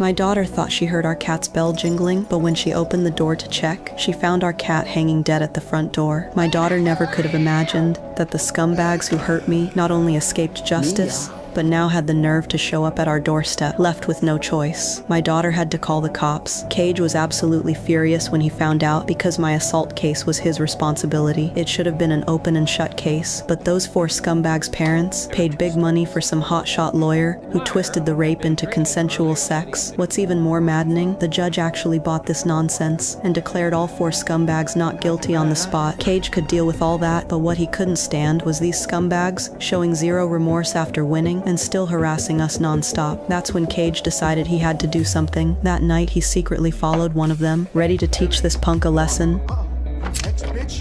My daughter thought she heard our cat's bell jingling, but when she opened the door to check, she found our cat hanging dead at the front door. My daughter never could have imagined that the scumbags who hurt me not only escaped justice, but now had the nerve to show up at our doorstep, left with no choice. My daughter had to call the cops. Cage was absolutely furious when he found out because my assault case was his responsibility. It should have been an open and shut case, but those 4 scumbags' parents paid big money for some hotshot lawyer who twisted the rape into consensual sex. What's even more maddening, the judge actually bought this nonsense and declared all 4 scumbags not guilty on the spot. Cage could deal with all that, but what he couldn't stand was these scumbags showing zero remorse after winning and still harassing us non-stop. That's when Cage decided he had to do something. That night, he secretly followed one of them, ready to teach this punk a lesson. Next bitch.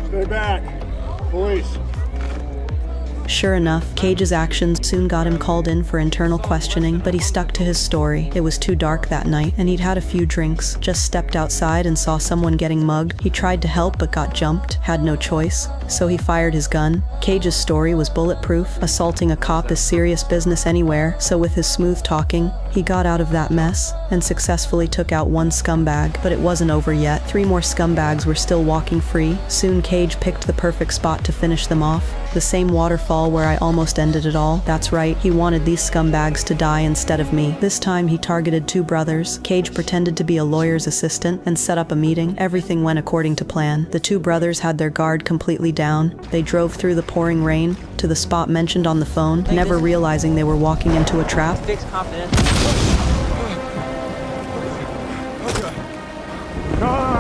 Stay back. Police. Sure enough, Cage's actions soon got him called in for internal questioning, but he stuck to his story. It was too dark that night, and he'd had a few drinks, just stepped outside and saw someone getting mugged. He tried to help but got jumped, had no choice, so he fired his gun. Cage's story was bulletproof. Assaulting a cop is serious business anywhere, so with his smooth talking, he got out of that mess and successfully took out 1 scumbag. But it wasn't over yet. 3 more scumbags were still walking free. Soon Cage picked the perfect spot to finish them off. The same waterfall where I almost ended it all. That's right, he wanted these scumbags to die instead of me. This time he targeted 2 brothers. Cage pretended to be a lawyer's assistant and set up a meeting. Everything went according to plan. The 2 brothers had their guard completely down. They drove through the pouring rain to the spot mentioned on the phone, never realizing they were walking into a trap. Fix confidence.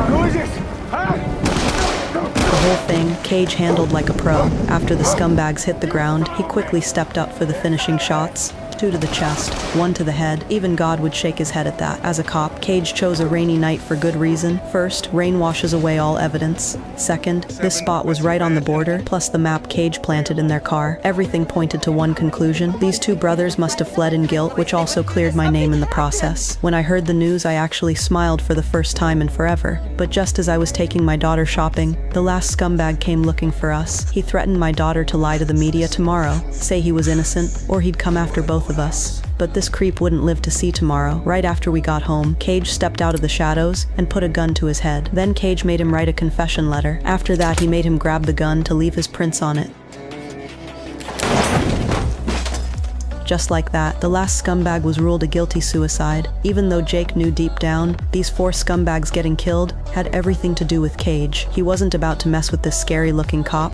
Who is this? Huh? The whole thing, Cage handled like a pro. After the scumbags hit the ground, he quickly stepped up for the finishing shots. 2 to the chest, 1 to the head. Even God would shake his head at that. As a cop, Cage chose a rainy night for good reason. First, rain washes away all evidence. Second, this spot was right on the border, plus the map Cage planted in their car. Everything pointed to one conclusion. These 2 brothers must have fled in guilt, which also cleared my name in the process. When I heard the news, I actually smiled for the first time in forever. But just as I was taking my daughter shopping, the last scumbag came looking for us. He threatened my daughter to lie to the media tomorrow, say he was innocent, or he'd come after both of us. But this creep wouldn't live to see tomorrow. Right after we got home, Cage stepped out of the shadows and put a gun to his head. Then Cage made him write a confession letter. After that, he made him grab the gun to leave his prints on it. Just like that, the last scumbag was ruled a guilty suicide, even though Jake knew deep down, these 4 scumbags getting killed had everything to do with Cage. He wasn't about to mess with this scary-looking cop.